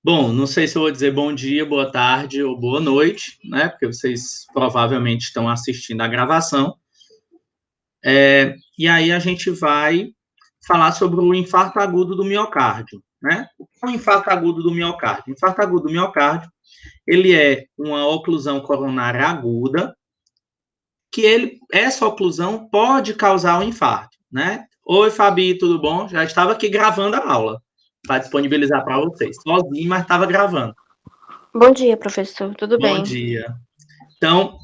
Bom, não sei se eu vou dizer bom dia, boa tarde ou boa noite, né? Porque vocês provavelmente estão assistindo a gravação. E aí a gente vai falar sobre o infarto agudo do miocárdio, né? O que é o infarto agudo do miocárdio? O infarto agudo do miocárdio, ele é uma oclusão coronária aguda, essa oclusão pode causar um infarto, né? Oi, Fabi, tudo bom? Já estava aqui gravando a aula para disponibilizar para vocês. Sozinho, mas estava gravando. Bom dia, professor. Tudo Bom bem? dia. Então,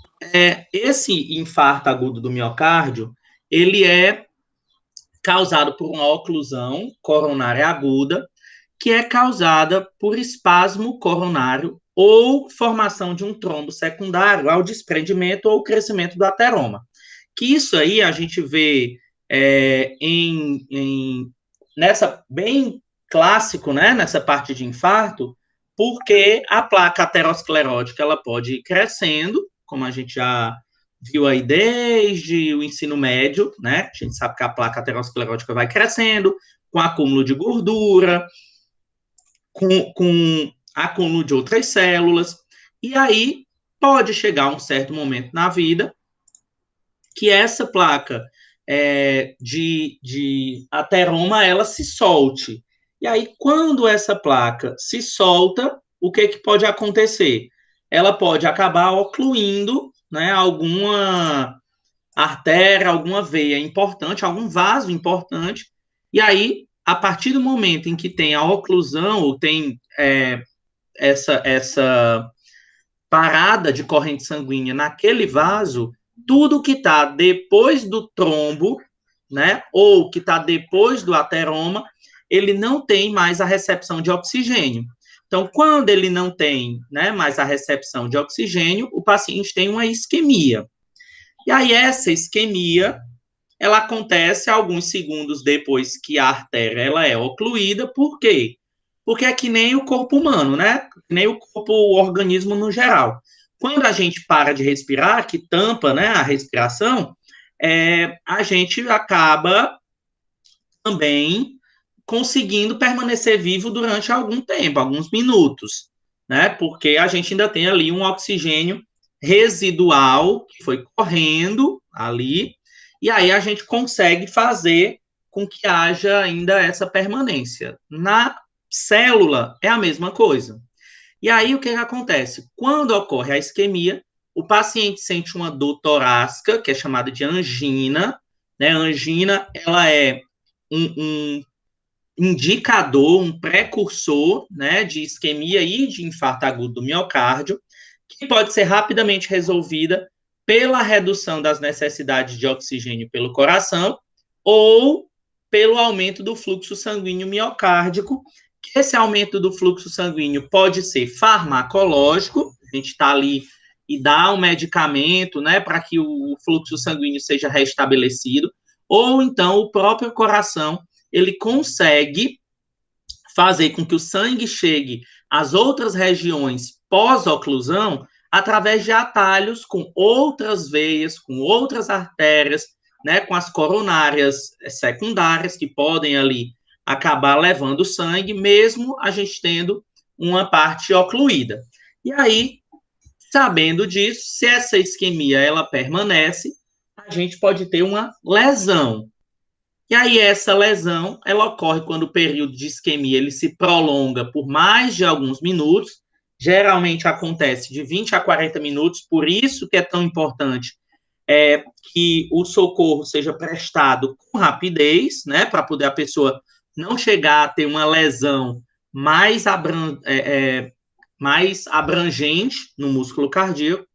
esse infarto agudo do miocárdio, ele é causado por uma oclusão coronária aguda, que é causada por espasmo coronário ou formação de um trombo secundário ao desprendimento ou crescimento do ateroma. Que isso aí a gente vê nessa bem clássico, né, nessa parte de infarto, porque a placa aterosclerótica ela pode ir crescendo, como a gente já viu aí desde o ensino médio, né? A gente sabe que a placa aterosclerótica vai crescendo com acúmulo de gordura, com acúmulo de outras células, e aí pode chegar um certo momento na vida que essa placa de ateroma ela se solte. E aí, quando essa placa se solta, o que pode acontecer? Ela pode acabar ocluindo, né, alguma artéria, alguma veia importante, algum vaso importante, e aí, a partir do momento em que tem a oclusão, ou tem essa parada de corrente sanguínea naquele vaso, tudo que está depois do trombo, né, ou que está depois do ateroma, ele não tem mais a recepção de oxigênio. Então, quando ele não tem, né, mais a recepção de oxigênio, o paciente tem uma isquemia. E aí, essa isquemia, ela acontece alguns segundos depois que a artéria ela é ocluída. Por quê? Porque é que nem o corpo humano, né? Que nem o organismo no geral. Quando a gente para de respirar, que tampa, né, a respiração, a gente acaba também conseguindo permanecer vivo durante algum tempo, alguns minutos, né? Porque a gente ainda tem ali um oxigênio residual que foi correndo ali, e aí a gente consegue fazer com que haja ainda essa permanência. Na célula é a mesma coisa. E aí o que acontece? Quando ocorre a isquemia, o paciente sente uma dor torácica, que é chamada de angina, né? A angina, ela é um indicador, um precursor, né, de isquemia e de infarto agudo do miocárdio, que pode ser rapidamente resolvida pela redução das necessidades de oxigênio pelo coração ou pelo aumento do fluxo sanguíneo miocárdico. Esse aumento do fluxo sanguíneo pode ser farmacológico, a gente está ali e dá um medicamento, né, para que o fluxo sanguíneo seja restabelecido, ou então o próprio coração ele consegue fazer com que o sangue chegue às outras regiões pós-oclusão através de atalhos com outras veias, com outras artérias, né, com as coronárias secundárias que podem ali acabar levando sangue, mesmo a gente tendo uma parte ocluída. E aí, sabendo disso, se essa isquemia ela permanece, a gente pode ter uma lesão. E aí essa lesão, ela ocorre quando o período de isquemia ele se prolonga por mais de alguns minutos, geralmente acontece de 20 a 40 minutos, por isso que é tão importante que o socorro seja prestado com rapidez, né, para poder a pessoa não chegar a ter uma lesão mais abrangente no músculo cardíaco,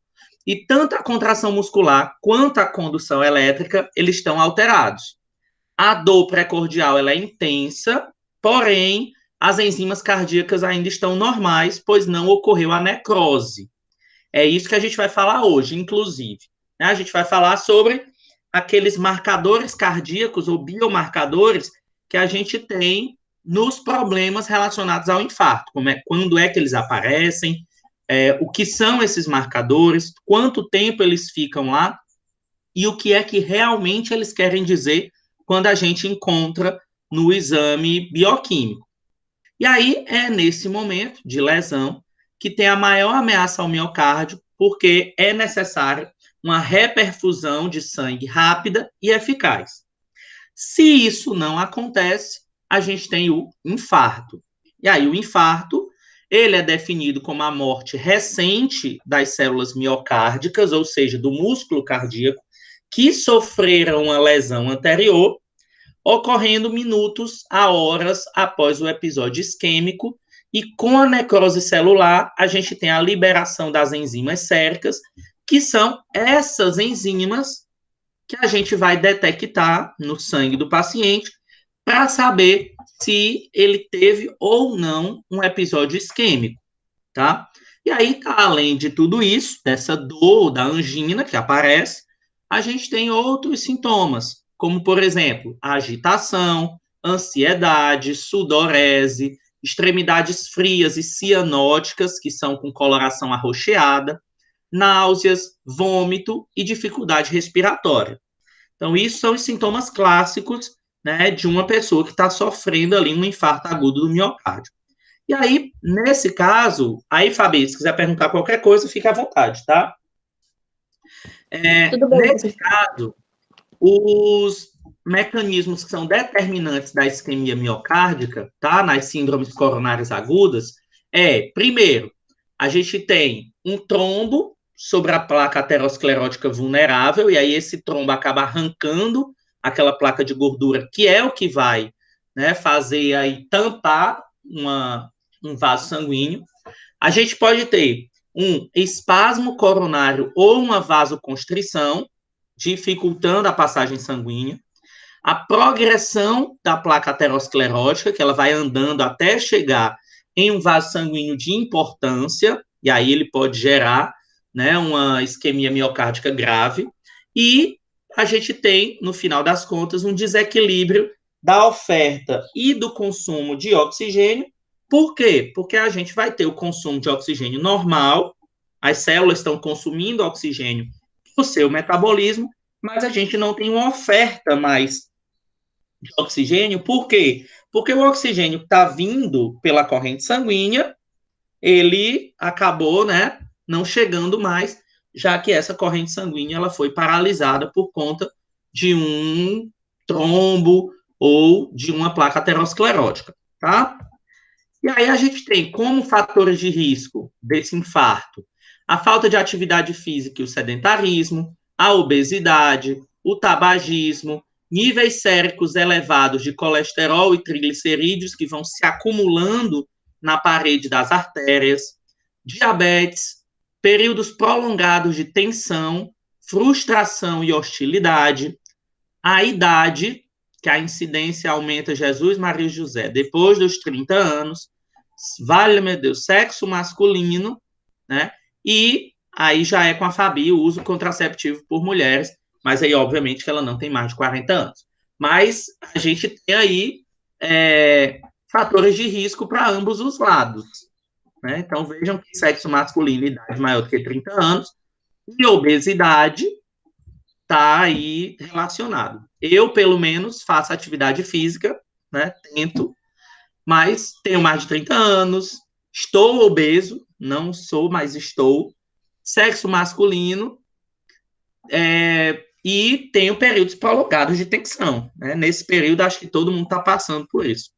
e tanto a contração muscular quanto a condução elétrica, eles estão alterados. A dor precordial ela é intensa, porém, as enzimas cardíacas ainda estão normais, pois não ocorreu a necrose. É isso que a gente vai falar hoje, inclusive. A gente vai falar sobre aqueles marcadores cardíacos ou biomarcadores que a gente tem nos problemas relacionados ao infarto. Quando é que eles aparecem, o que são esses marcadores, quanto tempo eles ficam lá e o que é que realmente eles querem dizer quando a gente encontra no exame bioquímico. E aí é nesse momento de lesão que tem a maior ameaça ao miocárdio, porque é necessária uma reperfusão de sangue rápida e eficaz. Se isso não acontece, a gente tem o infarto. E aí o infarto, ele é definido como a morte recente das células miocárdicas, ou seja, do músculo cardíaco, que sofreram uma lesão anterior, ocorrendo minutos a horas após o episódio isquêmico, e com a necrose celular, a gente tem a liberação das enzimas séricas, que são essas enzimas que a gente vai detectar no sangue do paciente para saber se ele teve ou não um episódio isquêmico, tá? E aí, além de tudo isso, dessa dor, da angina que aparece, a gente tem outros sintomas, como, por exemplo, agitação, ansiedade, sudorese, extremidades frias e cianóticas, que são com coloração arroxeada, náuseas, vômito e dificuldade respiratória. Então, isso são os sintomas clássicos, né, de uma pessoa que está sofrendo ali um infarto agudo do miocárdio. E aí, nesse caso, aí, Fabi, se quiser perguntar qualquer coisa, fica à vontade, tá? Tudo bem, Nesse professor. caso, os mecanismos que são determinantes da isquemia miocárdica, tá, nas síndromes coronárias agudas, primeiro, a gente tem um trombo sobre a placa aterosclerótica vulnerável, e aí esse trombo acaba arrancando aquela placa de gordura, que é o que vai, né, fazer aí tampar um vaso sanguíneo. A gente pode ter um espasmo coronário ou uma vasoconstrição, dificultando a passagem sanguínea. A progressão da placa aterosclerótica, que ela vai andando até chegar em um vaso sanguíneo de importância, e aí ele pode gerar, né, uma isquemia miocárdica grave. E a gente tem, no final das contas, um desequilíbrio da oferta e do consumo de oxigênio. Por quê? Porque a gente vai ter o consumo de oxigênio normal, as células estão consumindo oxigênio no seu metabolismo, mas a gente não tem uma oferta mais de oxigênio. Por quê? Porque o oxigênio que está vindo pela corrente sanguínea, ele acabou, né, não chegando mais, já que essa corrente sanguínea ela foi paralisada por conta de um trombo ou de uma placa aterosclerótica, tá? E aí a gente tem como fatores de risco desse infarto a falta de atividade física e o sedentarismo, a obesidade, o tabagismo, níveis séricos elevados de colesterol e triglicerídeos que vão se acumulando na parede das artérias, diabetes, períodos prolongados de tensão, frustração e hostilidade, a idade, que a incidência aumenta, Jesus, Maria e José, depois dos 30 anos, vale, meu Deus, sexo masculino, né? E aí já é com a Fabi o uso contraceptivo por mulheres, mas aí, obviamente, que ela não tem mais de 40 anos. Mas a gente tem aí fatores de risco para ambos os lados, né? Então, vejam que sexo masculino, idade maior do que 30 anos, e obesidade está aí relacionado. Eu, pelo menos, faço atividade física, né? Tento, mas tenho mais de 30 anos, estou obeso, não sou, mas estou, sexo masculino, e tenho períodos prolongados de tensão. Né? Nesse período, acho que todo mundo está passando por isso.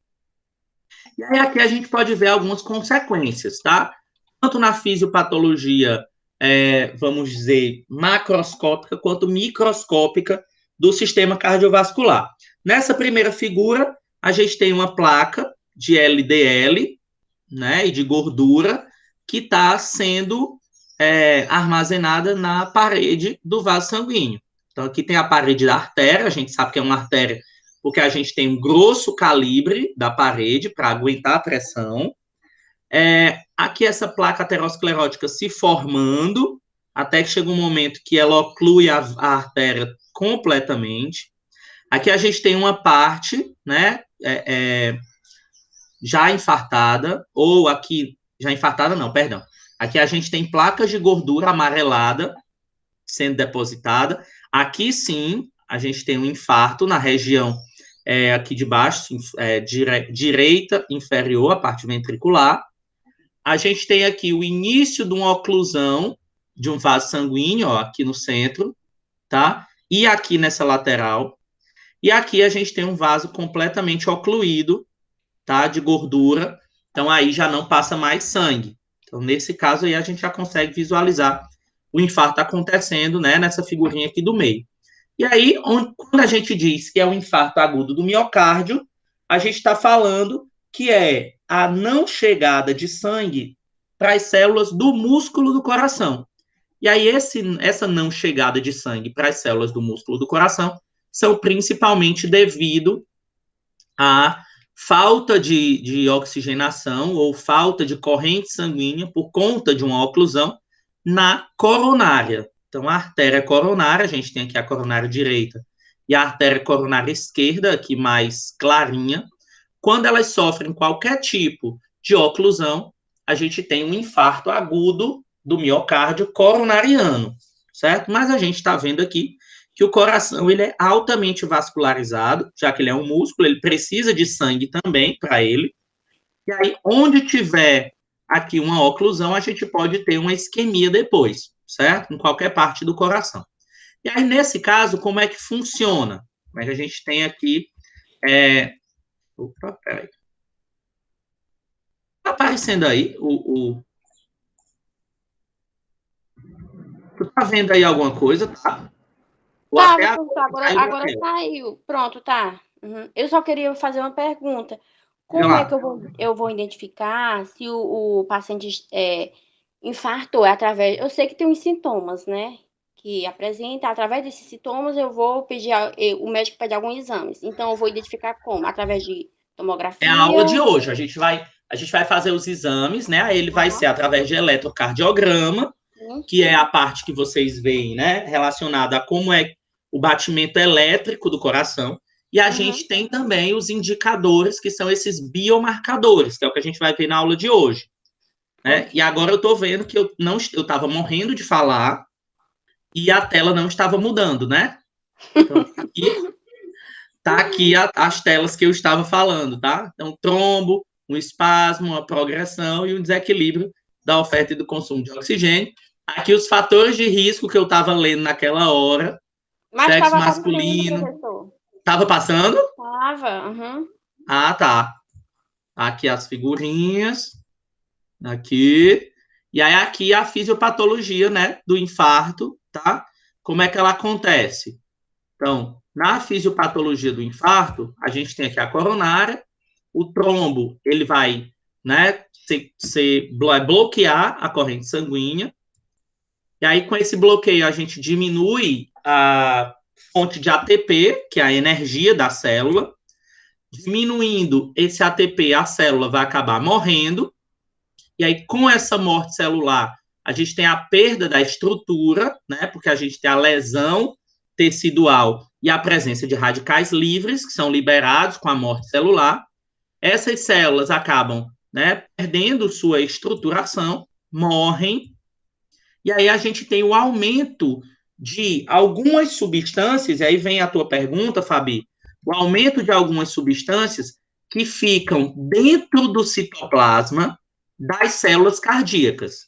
E aí aqui a gente pode ver algumas consequências, tá? Tanto na fisiopatologia, vamos dizer, macroscópica, quanto microscópica do sistema cardiovascular. Nessa primeira figura, a gente tem uma placa de LDL, né, e de gordura que está sendo armazenada na parede do vaso sanguíneo. Então, aqui tem a parede da artéria, a gente sabe que é uma artéria porque a gente tem um grosso calibre da parede para aguentar a pressão. Aqui essa placa aterosclerótica se formando, até que chega um momento que ela oclui a artéria completamente. Aqui a gente tem uma parte, né, já infartada, ou aqui, já infartada não, perdão. Aqui a gente tem placas de gordura amarelada sendo depositada. Aqui sim, a gente tem um infarto na região aqui de baixo, direita inferior, a parte ventricular. A gente tem aqui o início de uma oclusão de um vaso sanguíneo, ó, aqui no centro, tá? E aqui nessa lateral. E aqui a gente tem um vaso completamente ocluído, tá? De gordura. Então, aí já não passa mais sangue. Então, nesse caso aí, a gente já consegue visualizar o infarto acontecendo, né? Nessa figurinha aqui do meio. E aí, quando a gente diz que é um infarto agudo do miocárdio, a gente está falando que é a não chegada de sangue para as células do músculo do coração. E aí, essa não chegada de sangue para as células do músculo do coração são principalmente devido à falta de oxigenação ou falta de corrente sanguínea por conta de uma oclusão na coronária. Então, a artéria coronária, a gente tem aqui a coronária direita e a artéria coronária esquerda, aqui mais clarinha. Quando elas sofrem qualquer tipo de oclusão, a gente tem um infarto agudo do miocárdio coronariano, certo? Mas a gente está vendo aqui que o coração ele é altamente vascularizado, já que ele é um músculo, ele precisa de sangue também para ele. E aí, onde tiver aqui uma oclusão, a gente pode ter uma isquemia depois, certo? Em qualquer parte do coração. E aí, nesse caso, como é que funciona? Como é que a gente tem aqui... Opa, peraí. Tá aparecendo aí Tu tá vendo aí alguma coisa, tá? Tá, agora saiu. Pronto, tá. Uhum. Eu só queria fazer uma pergunta. Como é que eu vou identificar se o paciente infartou através... Eu sei que tem uns sintomas, né? Que apresenta, através desses sintomas, eu vou pedir, o médico pede alguns exames. Então, eu vou identificar como? Através de tomografia? É a aula de hoje. A gente vai fazer os exames, né? Aí ele vai ser através de eletrocardiograma, que é a parte que vocês veem, né? Relacionada a como é o batimento elétrico do coração. E a gente tem também os indicadores, que são esses biomarcadores, que é o que a gente vai ver na aula de hoje. Né? E agora eu estou vendo que eu estava morrendo de falar e a tela não estava mudando, né? Então, tá aqui as telas que eu estava falando, tá? Então, trombo, um espasmo, uma progressão e um desequilíbrio da oferta e do consumo de oxigênio. Aqui os fatores de risco que eu estava lendo naquela hora. Mas sexo estava masculino. professor. Tava passando? Tava, Ah, tá. Aqui as figurinhas. Aqui. E aí aqui a fisiopatologia, né, do infarto, tá? Como é que ela acontece? Então, na fisiopatologia do infarto, a gente tem aqui a coronária, o trombo, ele vai, né, bloquear a corrente sanguínea, e aí com esse bloqueio a gente diminui a fonte de ATP, que é a energia da célula, diminuindo esse ATP, a célula vai acabar morrendo, e aí com essa morte celular, a gente tem a perda da estrutura, né, porque a gente tem a lesão tecidual e a presença de radicais livres, que são liberados com a morte celular. Essas células acabam, né, perdendo sua estruturação, morrem, e aí a gente tem o aumento de algumas substâncias, e aí vem a tua pergunta, Fabi, o aumento de algumas substâncias que ficam dentro do citoplasma das células cardíacas.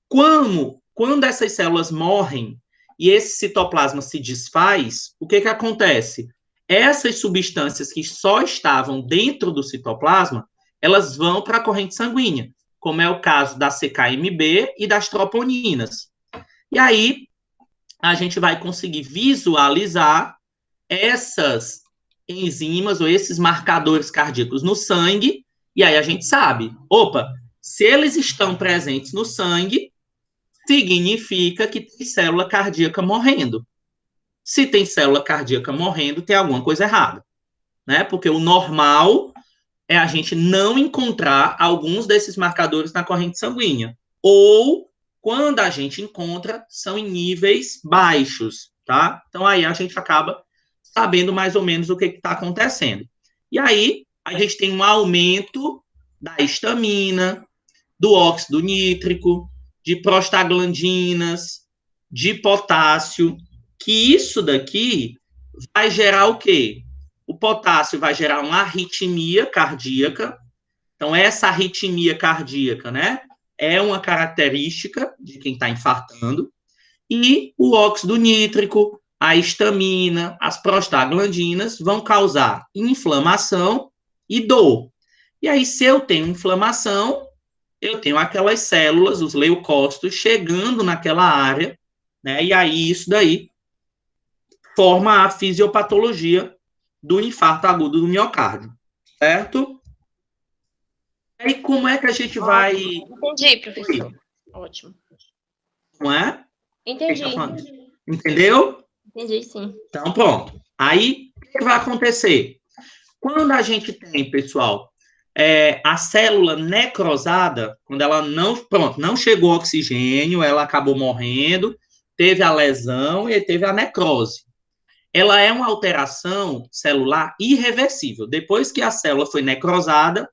Quando essas células morrem e esse citoplasma se desfaz, o que acontece? Essas substâncias que só estavam dentro do citoplasma, elas vão para a corrente sanguínea, como é o caso da CKMB e das troponinas. E aí, a gente vai conseguir visualizar essas enzimas ou esses marcadores cardíacos no sangue, e aí a gente sabe, opa, se eles estão presentes no sangue, significa que tem célula cardíaca morrendo. Se tem célula cardíaca morrendo, tem alguma coisa errada, né? Porque o normal é a gente não encontrar alguns desses marcadores na corrente sanguínea. Ou, quando a gente encontra, são em níveis baixos, tá? Então, aí a gente acaba sabendo mais ou menos o que está acontecendo. E aí, a gente tem um aumento da histamina, do óxido nítrico, de prostaglandinas, de potássio, que isso daqui vai gerar o quê? O o potássio vai gerar uma arritmia cardíaca. Então, essa arritmia cardíaca, né, é uma característica de quem está infartando. E o óxido nítrico, a histamina, as prostaglandinas vão causar inflamação e dor. E aí, se eu tenho inflamação, eu tenho aquelas células, os leucócitos, chegando naquela área, né? E aí isso daí forma a fisiopatologia do infarto agudo do miocárdio, certo? E aí, como é que a gente vai... Entendi, professor. Ótimo. Não é? Entendi. Entendeu? Entendi, sim. Então, pronto. Aí, o que vai acontecer? Quando a gente tem, pessoal, a célula necrosada, quando ela não chegou oxigênio, ela acabou morrendo, teve a lesão e teve a necrose. Ela é uma alteração celular irreversível. Depois que a célula foi necrosada,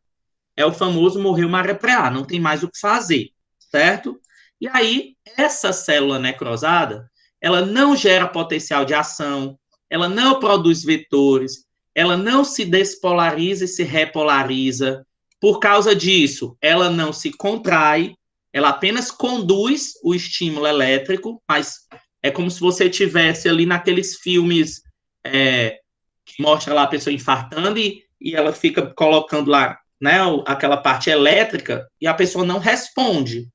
é o famoso morreu Maria Preá, não tem mais o que fazer, certo? E aí, essa célula necrosada, ela não gera potencial de ação, ela não produz vetores, ela não se despolariza e se repolariza. Por causa disso, ela não se contrai, ela apenas conduz o estímulo elétrico, mas é como se você tivesse ali naqueles filmes que mostra lá a pessoa infartando e ela fica colocando lá, né, aquela parte elétrica e a pessoa não responde,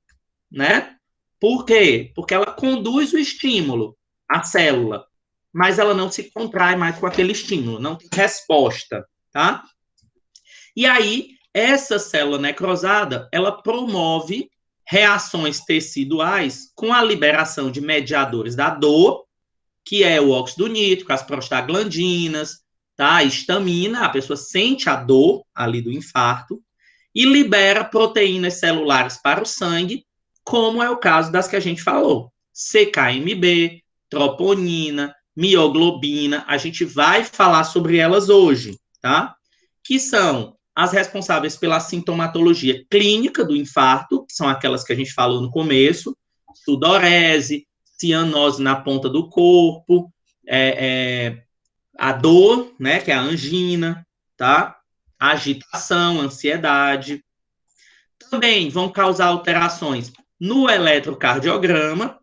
né? Por quê? Porque ela conduz o estímulo, a célula, mas ela não se contrai mais com aquele estímulo, não tem resposta, tá? E aí, essa célula necrosada, ela promove reações teciduais com a liberação de mediadores da dor, que é o óxido nítrico, as prostaglandinas, tá? A histamina, a pessoa sente a dor ali do infarto e libera proteínas celulares para o sangue, como é o caso das que a gente falou. CKMB, troponina, mioglobina, a gente vai falar sobre elas hoje, tá? Que são as responsáveis pela sintomatologia clínica do infarto, que são aquelas que a gente falou no começo, sudorese, cianose na ponta do corpo, a dor, né, que é a angina, tá? A agitação, ansiedade. Também vão causar alterações no eletrocardiograma,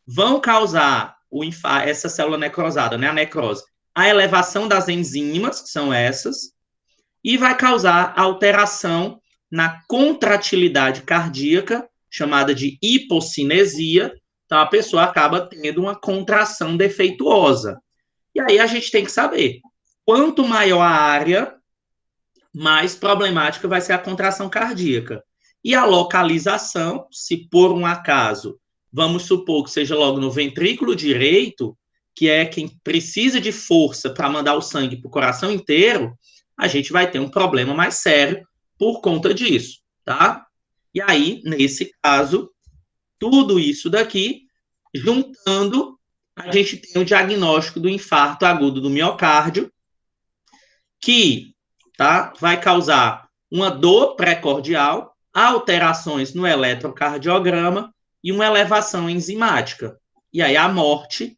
vão causar essa célula necrosada, né, a necrose, a elevação das enzimas, que são essas, e vai causar alteração na contratilidade cardíaca, chamada de hipocinesia, então a pessoa acaba tendo uma contração defeituosa. E aí a gente tem que saber, quanto maior a área, mais problemática vai ser a contração cardíaca. E a localização, se por um acaso, vamos supor que seja logo no ventrículo direito, que é quem precisa de força para mandar o sangue para o coração inteiro, a gente vai ter um problema mais sério por conta disso, tá? E aí, nesse caso, tudo isso daqui, juntando, a gente tem o diagnóstico do infarto agudo do miocárdio, que, tá, vai causar uma dor pré-cordial, alterações no eletrocardiograma e uma elevação enzimática. E aí a morte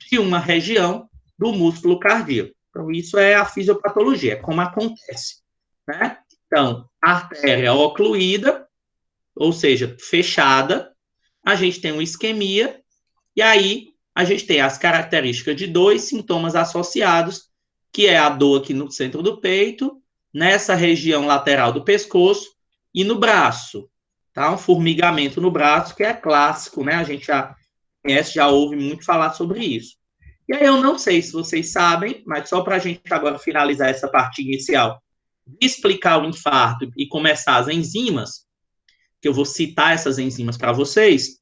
de uma região do músculo cardíaco. Então, isso é a fisiopatologia, é como acontece, né? Então, artéria ocluída, ou seja, fechada, a gente tem uma isquemia, e aí a gente tem as características de dois sintomas associados, que é a dor aqui no centro do peito, nessa região lateral do pescoço e no braço, tá? Um formigamento no braço, que é clássico, né? A gente já conhece, já ouve muito falar sobre isso. E aí eu não sei se vocês sabem, mas só para a gente agora finalizar essa parte inicial, explicar o infarto e começar as enzimas, que eu vou citar essas enzimas para vocês.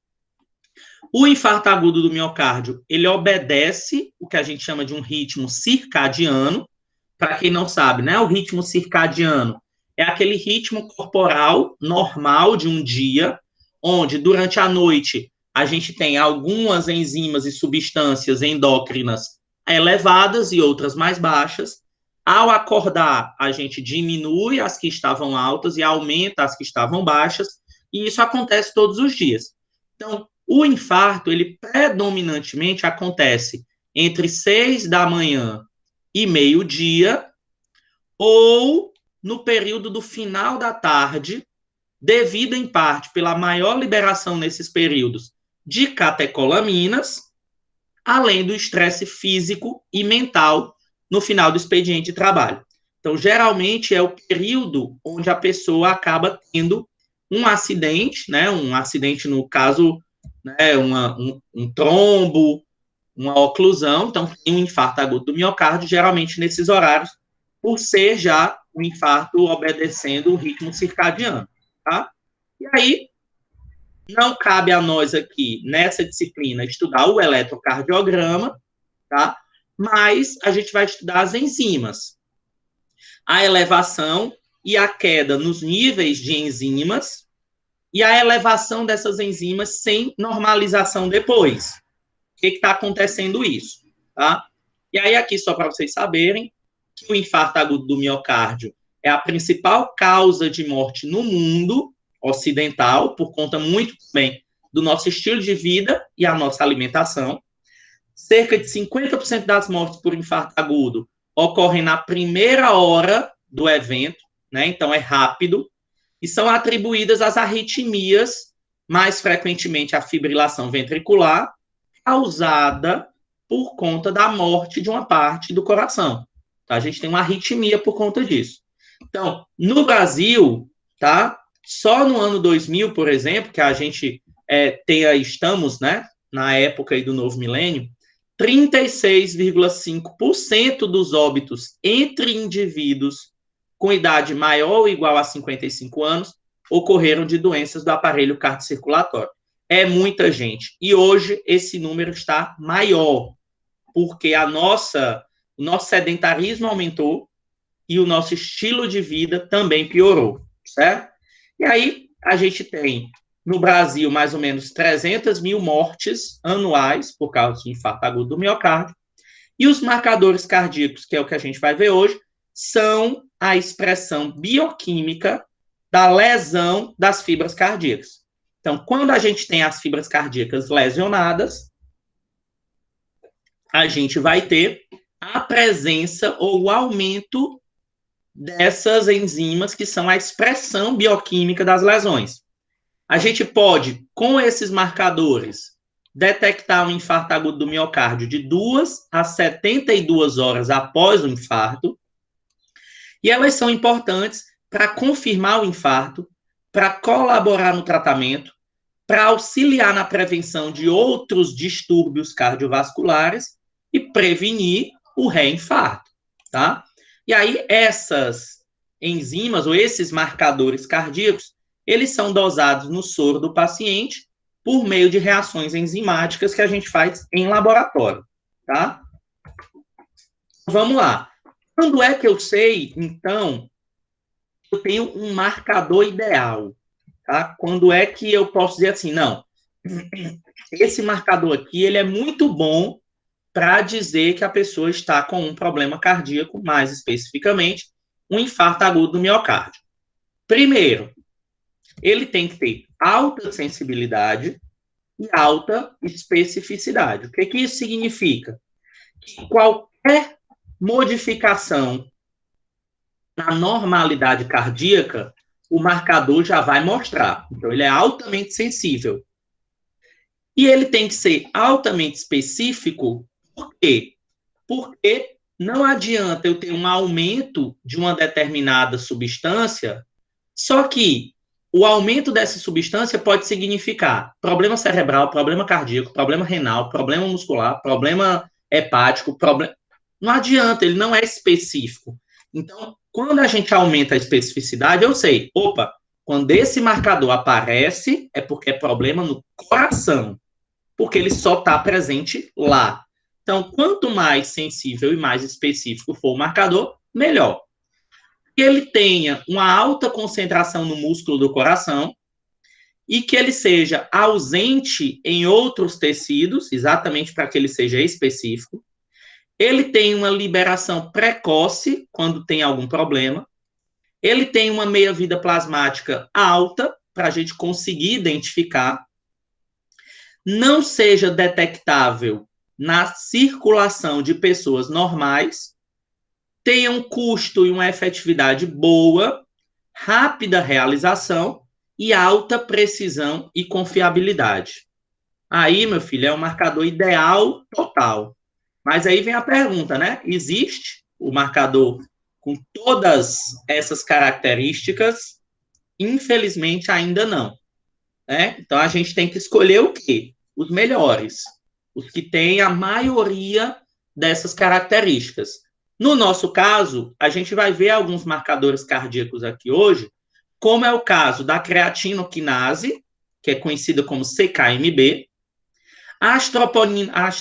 O infarto agudo do miocárdio, ele obedece o que a gente chama de um ritmo circadiano. Para quem não sabe, né? O ritmo circadiano é aquele ritmo corporal normal de um dia, onde durante a noite a gente tem algumas enzimas e substâncias endócrinas elevadas e outras mais baixas. Ao acordar, a gente diminui as que estavam altas e aumenta as que estavam baixas, e isso acontece todos os dias. Então, o infarto, ele predominantemente acontece entre 6 da manhã e meio-dia, ou no período do final da tarde, devido em parte pela maior liberação nesses períodos de catecolaminas, além do estresse físico e mental no final do expediente de trabalho. Então, geralmente é o período onde a pessoa acaba tendo um acidente, né? Um acidente, no caso, né, um trombo, uma oclusão, então tem um infarto agudo do miocárdio, geralmente nesses horários, por ser já o infarto obedecendo o ritmo circadiano, tá? E aí, não cabe a nós aqui, nessa disciplina, estudar o eletrocardiograma, tá? Mas a gente vai estudar as enzimas. A elevação e a queda nos níveis de enzimas e a elevação dessas enzimas sem normalização depois. O que está acontecendo isso? Tá? E aí, aqui, só para vocês saberem, que o infarto agudo do miocárdio é a principal causa de morte no mundo ocidental, por conta muito bem do nosso estilo de vida e a nossa alimentação. Cerca de 50% das mortes por infarto agudo ocorrem na primeira hora do evento, né? Então é rápido, e são atribuídas às arritmias, mais frequentemente à fibrilação ventricular, causada por conta da morte de uma parte do coração. Tá? A gente tem uma arritmia por conta disso. Então, no Brasil, tá? Só no ano 2000, por exemplo, que a gente estamos, né, na época aí do novo milênio, 36,5% dos óbitos entre indivíduos com idade maior ou igual a 55 anos ocorreram de doenças do aparelho cardiocirculatório. É muita gente. E hoje esse número está maior, porque o nosso sedentarismo aumentou e o nosso estilo de vida também piorou, certo? E aí a gente tem no Brasil mais ou menos 300 mil mortes anuais por causa de infarto agudo do miocárdio. E os marcadores cardíacos, que é o que a gente vai ver hoje, são a expressão bioquímica da lesão das fibras cardíacas. Então, quando a gente tem as fibras cardíacas lesionadas, a gente vai ter a presença ou o aumento dessas enzimas que são a expressão bioquímica das lesões. A gente pode, com esses marcadores, detectar um infarto agudo do miocárdio de 2 a 72 horas após o infarto, e elas são importantes para confirmar o infarto, para colaborar no tratamento, para auxiliar na prevenção de outros distúrbios cardiovasculares e prevenir o reinfarto, tá? E aí, essas enzimas, ou esses marcadores cardíacos, eles são dosados no soro do paciente por meio de reações enzimáticas que a gente faz em laboratório, tá? Vamos lá. Quando é que eu sei, então, eu tenho um marcador ideal, tá? Quando é que eu posso dizer assim, não, esse marcador aqui, ele é muito bom para dizer que a pessoa está com um problema cardíaco, mais especificamente, um infarto agudo do miocárdio. Primeiro, ele tem que ter alta sensibilidade e alta especificidade. O que isso significa? Que qualquer modificação na normalidade cardíaca, o marcador já vai mostrar. Então, ele é altamente sensível. E ele tem que ser altamente específico. Por quê? Porque não adianta eu ter um aumento de uma determinada substância, só que o aumento dessa substância pode significar problema cerebral, problema cardíaco, problema renal, problema muscular, problema hepático, problema... Não adianta, ele não é específico. Então, quando a gente aumenta a especificidade, eu sei, opa, quando esse marcador aparece, é porque é problema no coração, porque ele só está presente lá. Então, quanto mais sensível e mais específico for o marcador, melhor. Que ele tenha uma alta concentração no músculo do coração e que ele seja ausente em outros tecidos, exatamente para que ele seja específico. Ele tem uma liberação precoce quando tem algum problema. Ele tem uma meia-vida plasmática alta, para a gente conseguir identificar. Não seja detectável na circulação de pessoas normais, tenha um custo e uma efetividade boa, rápida realização e alta precisão e confiabilidade. Aí, meu filho, é um marcador ideal total. Mas aí vem a pergunta, né? Existe o marcador com todas essas características? Infelizmente, ainda não. Né? Então, a gente tem que escolher o quê? Os melhores. Os que têm a maioria dessas características. No nosso caso, a gente vai ver alguns marcadores cardíacos aqui hoje, como é o caso da creatinoquinase, que é conhecida como CKMB, as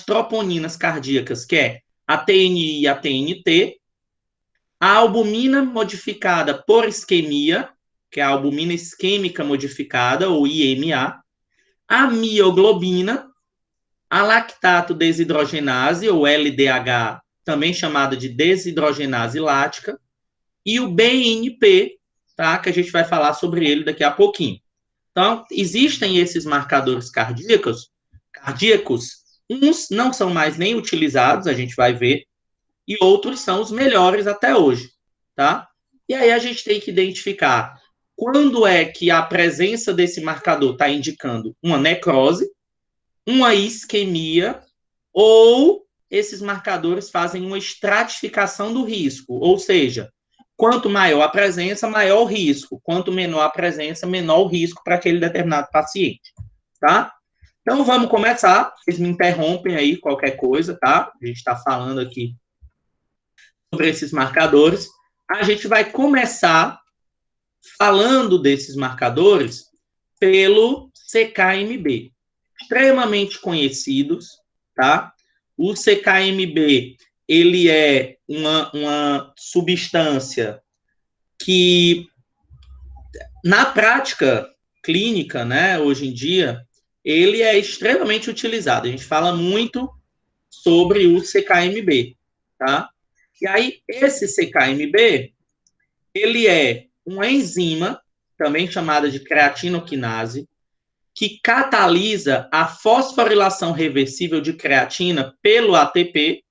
troponinas cardíacas, que é a TNI e a TNT, a albumina modificada por isquemia, que é a albumina isquêmica modificada, ou IMA, a mioglobina, a lactato desidrogenase, ou LDH, também chamada de desidrogenase lática, e o BNP, tá? Que a gente vai falar sobre ele daqui a pouquinho. Então, existem esses marcadores cardíacos, uns não são mais nem utilizados, a gente vai ver, e outros são os melhores até hoje, tá? E aí a gente tem que identificar quando é que a presença desse marcador está indicando uma necrose, uma isquemia, ou esses marcadores fazem uma estratificação do risco, ou seja, quanto maior a presença, maior o risco, quanto menor a presença, menor o risco para aquele determinado paciente, tá? Então, vamos começar. Vocês me interrompem aí qualquer coisa, tá? A gente está falando aqui sobre esses marcadores. A gente vai começar falando desses marcadores pelo CKMB. Extremamente conhecidos, tá? O CKMB, ele é uma substância que, na prática clínica, né, hoje em dia, ele é extremamente utilizado. A gente fala muito sobre o CKMB, tá? E aí, esse CKMB, ele é uma enzima, também chamada de creatinoquinase, que catalisa a fosforilação reversível de creatina pelo ATP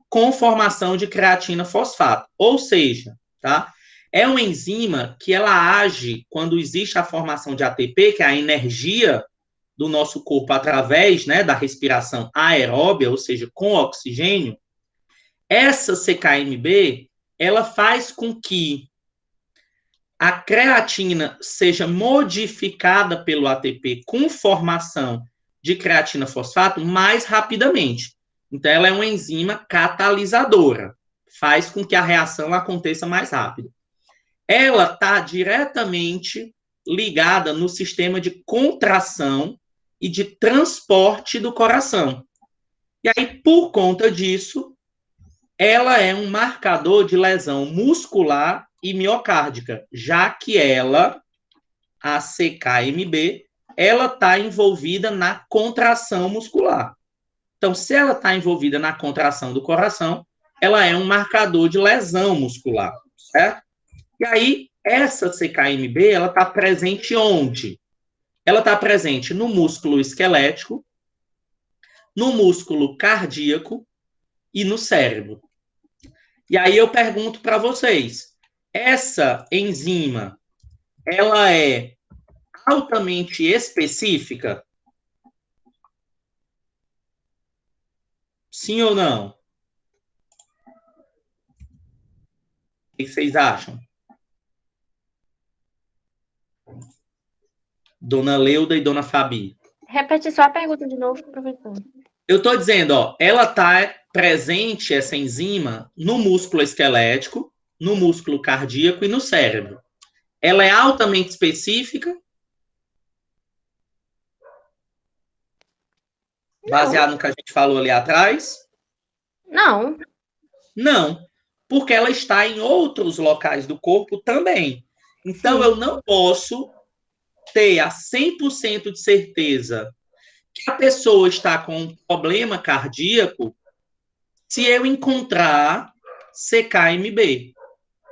com formação de creatina fosfato. Ou seja, tá? É uma enzima que ela age quando existe a formação de ATP, que é a energia do nosso corpo através, né, da respiração aeróbia, ou seja, com oxigênio. Essa CKMB, ela faz com que a creatina seja modificada pelo ATP com formação de creatina fosfato mais rapidamente. Então, ela é uma enzima catalisadora, faz com que a reação aconteça mais rápido. Ela está diretamente ligada no sistema de contração e de transporte do coração. E aí, por conta disso, ela é um marcador de lesão muscular e miocárdica, já que ela, a CKMB, ela está envolvida na contração muscular. Então, se ela está envolvida na contração do coração, ela é um marcador de lesão muscular, certo? E aí, essa CKMB, ela está presente onde? Ela está presente no músculo esquelético, no músculo cardíaco e no cérebro. E aí eu pergunto para vocês, essa enzima, ela é altamente específica? Sim ou não? O que vocês acham? Dona Leuda e Dona Fabi. Repete só a pergunta de novo, professor. Eu estou dizendo, ó, ela está presente, essa enzima, no músculo esquelético, no músculo cardíaco e no cérebro. Ela é altamente específica? Baseado no que a gente falou ali atrás? Não. Não, porque ela está em outros locais do corpo também. Então, eu não posso ter a 100% de certeza que a pessoa está com um problema cardíaco se eu encontrar CKMB,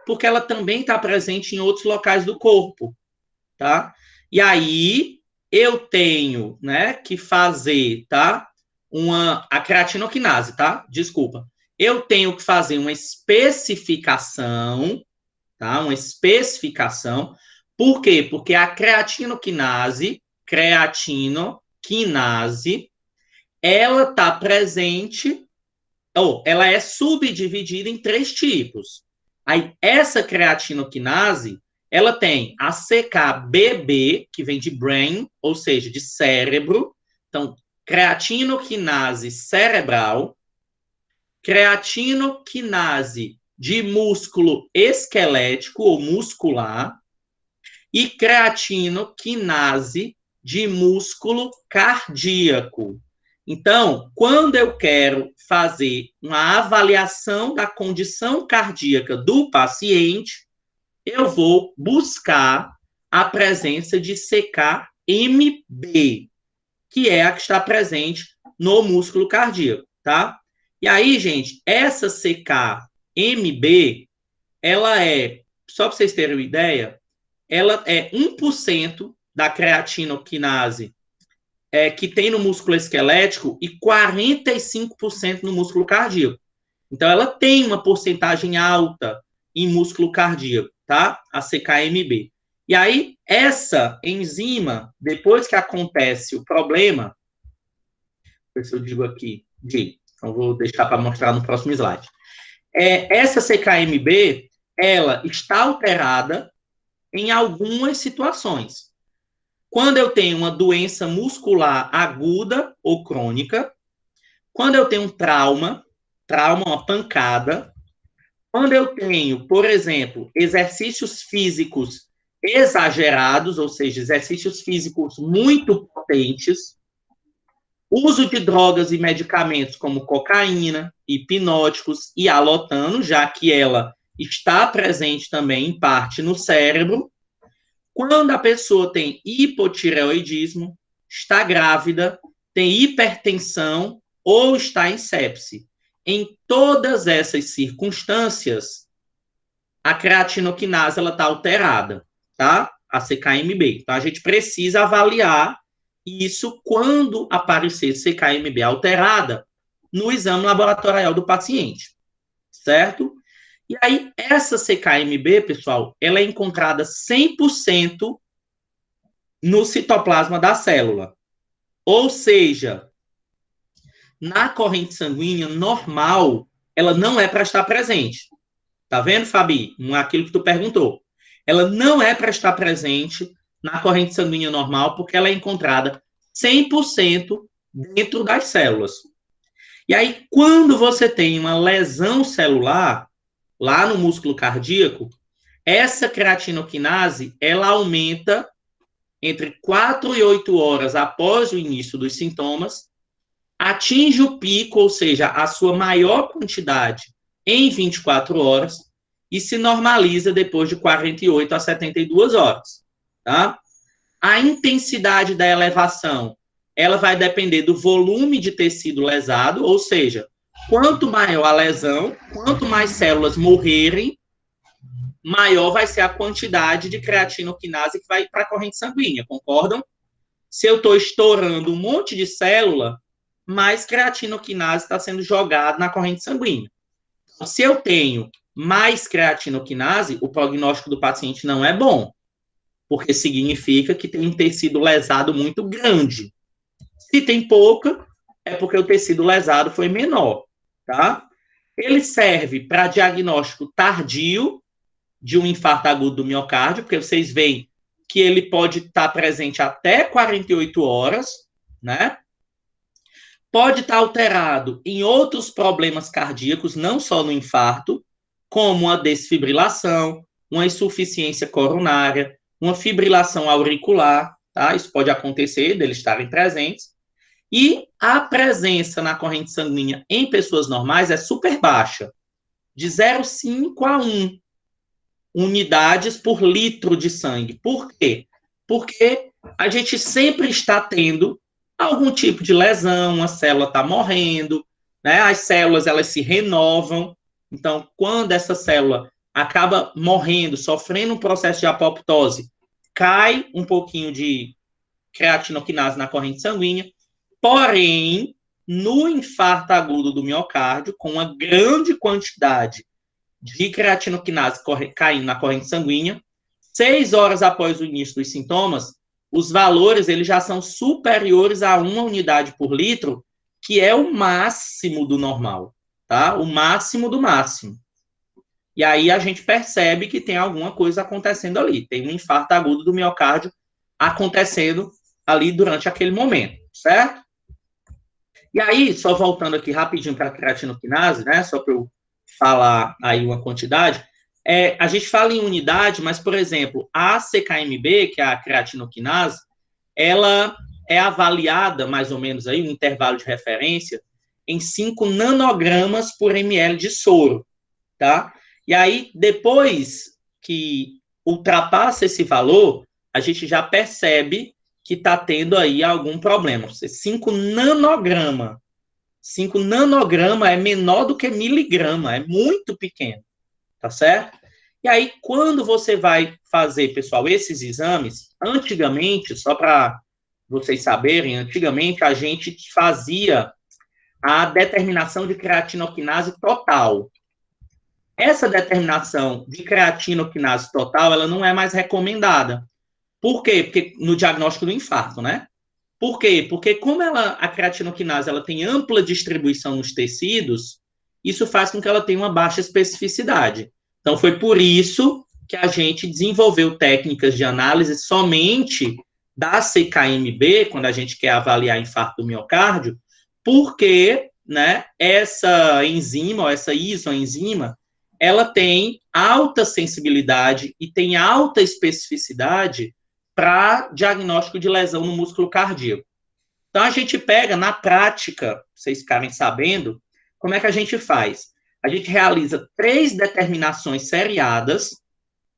porque ela também está presente em outros locais do corpo, tá? E aí eu tenho, né, que fazer, tá? A creatinoquinase, tá? Desculpa. eu tenho que fazer uma especificação, tá? Uma especificação. Por quê? Porque a creatinoquinase, ela está presente, ou ela é subdividida em 3 tipos. Aí, essa creatinoquinase, ela tem a CKBB, que vem de brain, ou seja, de cérebro. Então, creatinoquinase cerebral, creatinoquinase de músculo esquelético ou muscular e creatinoquinase de músculo cardíaco. Então, quando eu quero fazer uma avaliação da condição cardíaca do paciente, eu vou buscar a presença de CKMB, que é a que está presente no músculo cardíaco, tá? E aí, gente, essa CKMB, ela é, só para vocês terem uma ideia, ela é 1% da creatinoquinase que tem no músculo esquelético e 45% no músculo cardíaco. Então, ela tem uma porcentagem alta em músculo cardíaco, tá? A CKMB. E aí, essa enzima, depois que acontece o problema, ver se eu digo aqui, então vou deixar para mostrar no próximo slide. Essa CKMB, ela está alterada em algumas situações. Quando eu tenho uma doença muscular aguda ou crônica, quando eu tenho um trauma, uma pancada, quando eu tenho, por exemplo, exercícios físicos exagerados, ou seja, exercícios físicos muito potentes, uso de drogas e medicamentos como cocaína, hipnóticos e alotano, já que ela está presente também, em parte, no cérebro. Quando a pessoa tem hipotireoidismo, está grávida, tem hipertensão ou está em sepse. Em todas essas circunstâncias, a creatinoquinase está alterada, tá? A CKMB. Então, a gente precisa avaliar isso quando aparecer CKMB alterada no exame laboratorial do paciente, certo? E aí, essa CKMB, pessoal, ela é encontrada 100% no citoplasma da célula. Ou seja, na corrente sanguínea normal, ela não é para estar presente. Tá vendo, Fabi? Aquilo que tu perguntou. Ela não é para estar presente na corrente sanguínea normal, porque ela é encontrada 100% dentro das células. E aí, quando você tem uma lesão celular, lá no músculo cardíaco, essa creatinoquinase, ela aumenta entre 4 e 8 horas após o início dos sintomas, atinge o pico, ou seja, a sua maior quantidade em 24 horas e se normaliza depois de 48 a 72 horas, tá? A intensidade da elevação, ela vai depender do volume de tecido lesado, ou seja, quanto maior a lesão, quanto mais células morrerem, maior vai ser a quantidade de creatinoquinase que vai para a corrente sanguínea, concordam? Se eu estou estourando um monte de célula, mais creatinoquinase está sendo jogado na corrente sanguínea. Se eu tenho mais creatinoquinase, o prognóstico do paciente não é bom, porque significa que tem um tecido lesado muito grande. Se tem pouca, é porque o tecido lesado foi menor, tá? Ele serve para diagnóstico tardio de um infarto agudo do miocárdio, porque vocês veem que ele pode estar presente até 48 horas, né? Pode estar alterado em outros problemas cardíacos, não só no infarto, como uma desfibrilação, uma insuficiência coronária, uma fibrilação auricular, tá? Isso pode acontecer, deles estarem presentes. E a presença na corrente sanguínea em pessoas normais é super baixa, de 0,5 a 1 unidades por litro de sangue. Por quê? Porque a gente sempre está tendo algum tipo de lesão, uma célula está morrendo, né? As células, elas se renovam. Então, quando essa célula acaba morrendo, sofrendo um processo de apoptose, cai um pouquinho de creatinoquinase na corrente sanguínea, porém, no infarto agudo do miocárdio, com uma grande quantidade de creatinoquinase caindo na corrente sanguínea. 6 horas após o início dos sintomas, os valores eles já são superiores a 1 unidade por litro, que é o máximo do normal, tá? O máximo do máximo. E aí a gente percebe que tem alguma coisa acontecendo ali. Tem um infarto agudo do miocárdio acontecendo ali durante aquele momento, certo? E aí, só voltando aqui rapidinho para a creatinoquinase, né? Só para eu falar aí uma quantidade. A gente fala em unidade, mas, por exemplo, a CKMB, que é a creatinoquinase, ela é avaliada, mais ou menos, aí, um intervalo de referência, em 5 nanogramas por ml de soro, tá? E aí, depois que ultrapassa esse valor, a gente já percebe que está tendo aí algum problema. 5 nanograma. 5 nanograma é menor do que miligrama, é muito pequeno, tá certo? E aí, quando você vai fazer, pessoal, esses exames, antigamente, só para vocês saberem, antigamente a gente fazia a determinação de creatinoquinase total. Essa determinação de creatinoquinase total, ela não é mais recomendada. Por quê? Porque no diagnóstico do infarto, né? Por quê? Porque como a creatinoquinase ela tem ampla distribuição nos tecidos, isso faz com que ela tenha uma baixa especificidade. Então, foi por isso que a gente desenvolveu técnicas de análise somente da CKMB, quando a gente quer avaliar infarto do miocárdio, porque, né, essa enzima, ou essa isoenzima, ela tem alta sensibilidade e tem alta especificidade para diagnóstico de lesão no músculo cardíaco. Então, a gente pega, na prática, vocês ficarem sabendo, como é que a gente faz? A gente realiza 3 determinações seriadas,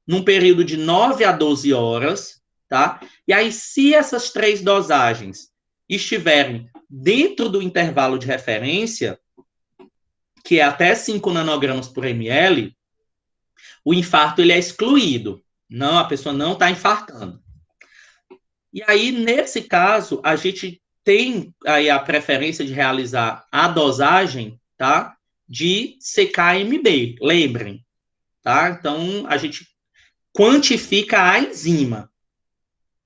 num período de 9 a 12 horas, tá? E aí, se essas 3 dosagens estiverem dentro do intervalo de referência, que é até 5 nanogramas por ml, o infarto ele é excluído. Não, a pessoa não está infartando. E aí, nesse caso, a gente tem aí a preferência de realizar a dosagem, tá? De CKMB, lembrem, tá? Então, a gente quantifica a enzima,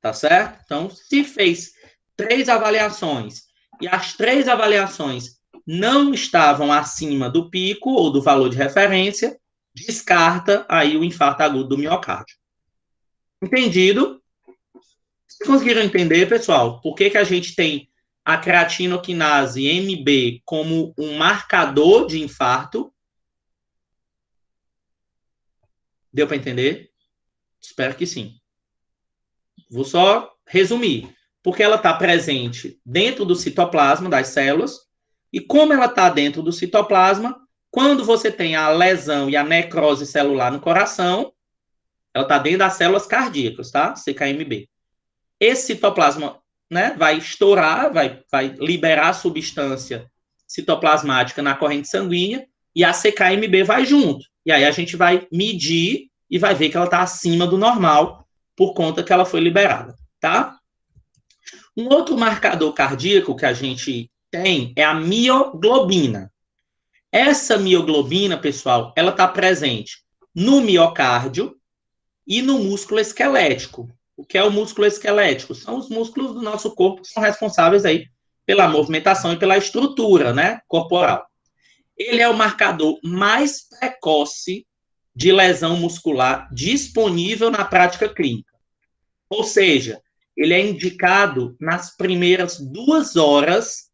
tá certo? Então, se fez 3 avaliações e as 3 avaliações não estavam acima do pico ou do valor de referência, descarta aí o infarto agudo do miocárdio. Entendido? Vocês conseguiram entender, pessoal, por que a gente tem a creatinoquinase MB como um marcador de infarto? Deu para entender? Espero que sim. Vou só resumir. Porque ela está presente dentro do citoplasma das células, e como ela está dentro do citoplasma, quando você tem a lesão e a necrose celular no coração, ela está dentro das células cardíacas, tá? CKMB. Esse citoplasma, né, vai estourar, vai liberar a substância citoplasmática na corrente sanguínea e a CKMB vai junto. E aí a gente vai medir e vai ver que ela está acima do normal por conta que ela foi liberada, tá? Um outro marcador cardíaco que a gente tem é a mioglobina. Essa mioglobina, pessoal, ela está presente no miocárdio e no músculo esquelético. O que é o músculo esquelético? São os músculos do nosso corpo que são responsáveis aí pela movimentação e pela estrutura, né, corporal. Ele é o marcador mais precoce de lesão muscular disponível na prática clínica. Ou seja, ele é indicado nas primeiras 2 horas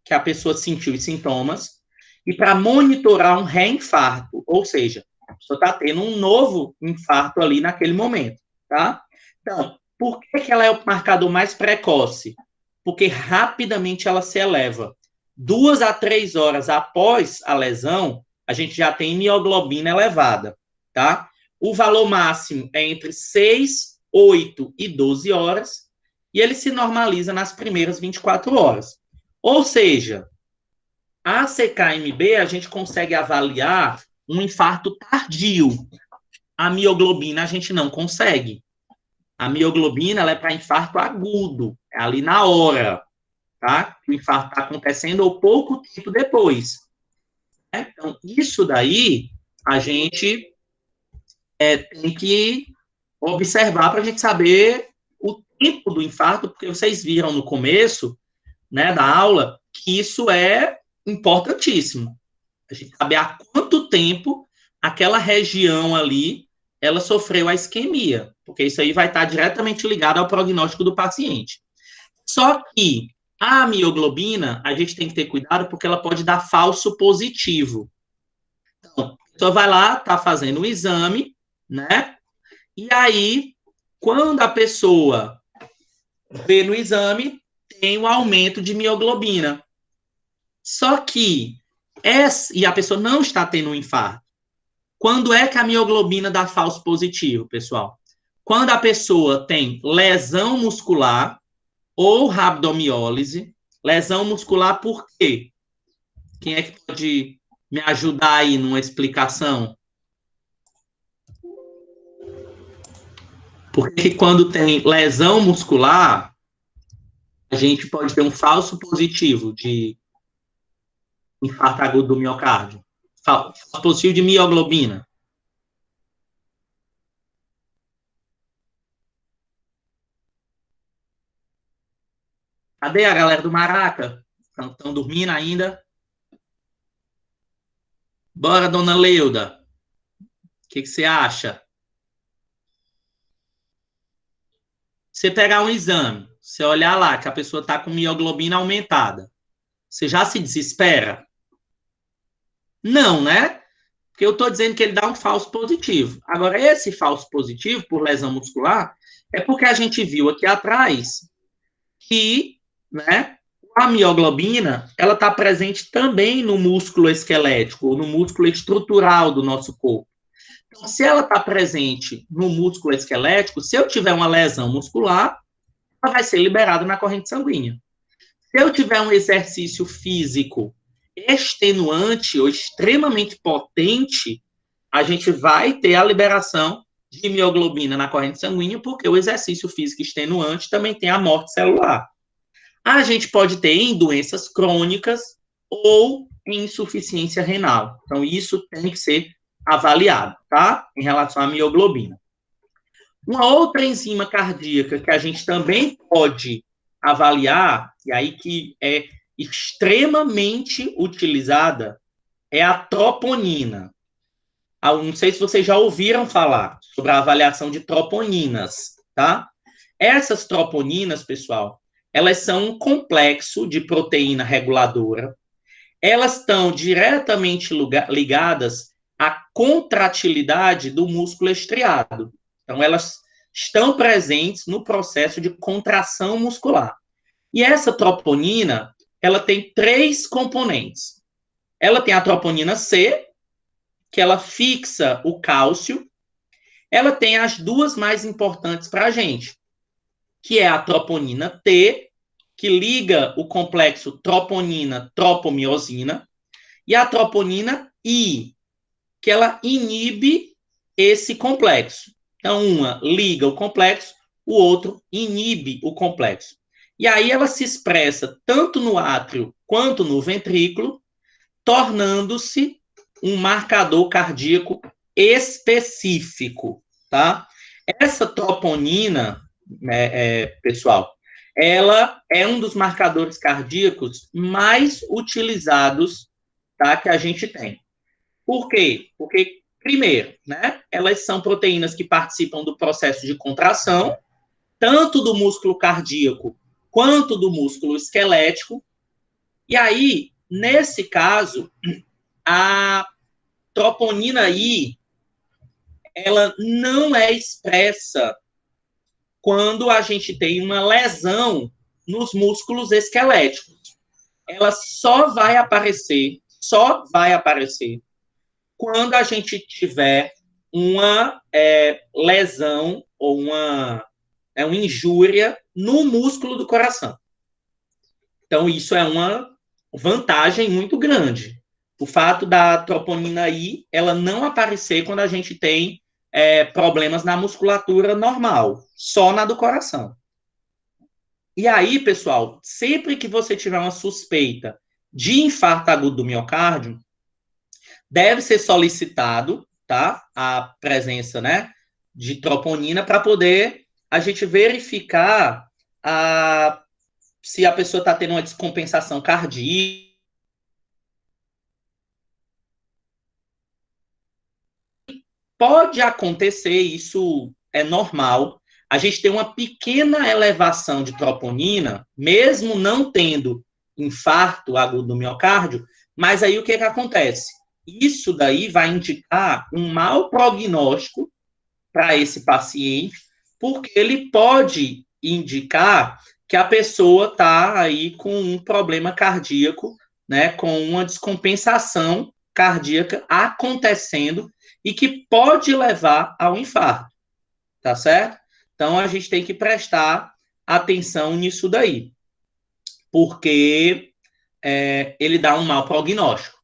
que a pessoa sentiu os sintomas e para monitorar um reinfarto, ou seja, a pessoa está tendo um novo infarto ali naquele momento, tá? Então, por que ela é o marcador mais precoce? Porque rapidamente ela se eleva. 2 a 3 horas após a lesão, a gente já tem mioglobina elevada, tá? O valor máximo é entre 6, 8 e 12 horas, e ele se normaliza nas primeiras 24 horas. Ou seja, a CKMB a gente consegue avaliar um infarto tardio. A mioglobina a gente não consegue. A mioglobina ela é para infarto agudo, é ali na hora, tá? O infarto está acontecendo ou pouco tempo depois. Então, isso daí a gente tem que observar para a gente saber o tempo do infarto, porque vocês viram no começo, né, da aula, que isso é importantíssimo. A gente saber há quanto tempo aquela região ali ela sofreu a isquemia, porque isso aí vai estar diretamente ligado ao prognóstico do paciente. Só que a mioglobina, a gente tem que ter cuidado porque ela pode dar falso positivo. Então, a pessoa vai lá, está fazendo o exame, né? E aí, quando a pessoa vê no exame, tem um aumento de mioglobina. Só que, e a pessoa não está tendo um infarto. Quando é que a mioglobina dá falso positivo, pessoal? Quando a pessoa tem lesão muscular ou rabdomiólise. Lesão muscular por quê? Quem é que pode me ajudar aí numa explicação? Porque quando tem lesão muscular, a gente pode ter um falso positivo de infarto agudo do miocárdio. Falso positivo de mioglobina. Cadê a galera do Maraca? Estão dormindo ainda? Bora, dona Leuda. O que você acha? Você pegar um exame, você olhar lá que a pessoa está com mioglobina aumentada, você já se desespera? Não, né? Porque eu estou dizendo que ele dá um falso positivo. Agora, esse falso positivo, por lesão muscular, é porque a gente viu aqui atrás que, né, a mioglobina, ela está presente também no músculo esquelético, no músculo estrutural do nosso corpo. Então, se ela está presente no músculo esquelético, se eu tiver uma lesão muscular, ela vai ser liberada na corrente sanguínea. Se eu tiver um exercício físico extenuante ou extremamente potente, a gente vai ter a liberação de mioglobina na corrente sanguínea, porque o exercício físico extenuante também tem a morte celular. A gente pode ter em doenças crônicas ou em insuficiência renal. Então, isso tem que ser avaliado, tá? Em relação à mioglobina. Uma outra enzima cardíaca que a gente também pode avaliar, e aí que é extremamente utilizada, é a troponina. Não sei se vocês já ouviram falar sobre a avaliação de troponinas, tá? Essas troponinas, pessoal, elas são um complexo de proteína reguladora. Elas estão diretamente ligadas à contratilidade do músculo estriado. Então, elas estão presentes no processo de contração muscular. E essa troponina, ela tem 3 componentes. Ela tem a troponina C, que ela fixa o cálcio. Ela tem as duas mais importantes para a gente, que é a troponina T, que liga o complexo troponina-tropomiosina, e a troponina I, que ela inibe esse complexo. Então, uma liga o complexo, o outro inibe o complexo. E aí ela se expressa tanto no átrio quanto no ventrículo, tornando-se um marcador cardíaco específico, tá? Essa troponina, pessoal, ela é um dos marcadores cardíacos mais utilizados, tá, que a gente tem. Por quê? Porque, primeiro, né, elas são proteínas que participam do processo de contração, tanto do músculo cardíaco quanto do músculo esquelético. E aí, nesse caso, a troponina I, ela não é expressa quando a gente tem uma lesão nos músculos esqueléticos. Ela só vai aparecer quando a gente tiver uma lesão ou uma injúria no músculo do coração. Então, isso é uma vantagem muito grande. O fato da troponina I, ela não aparecer quando a gente tem problemas na musculatura normal, só na do coração. E aí, pessoal, sempre que você tiver uma suspeita de infarto agudo do miocárdio, deve ser solicitado, tá, a presença, né, de troponina para poder a gente verificar se a pessoa está tendo uma descompensação cardíaca. Pode acontecer, isso é normal. A gente tem uma pequena elevação de troponina, mesmo não tendo infarto agudo do miocárdio, mas aí o que acontece? Isso daí vai indicar um mau prognóstico para esse paciente, porque ele pode indicar que a pessoa está aí com um problema cardíaco, né, com uma descompensação cardíaca acontecendo e que pode levar ao infarto, tá certo? Então, a gente tem que prestar atenção nisso daí, porque ele dá um mau prognóstico.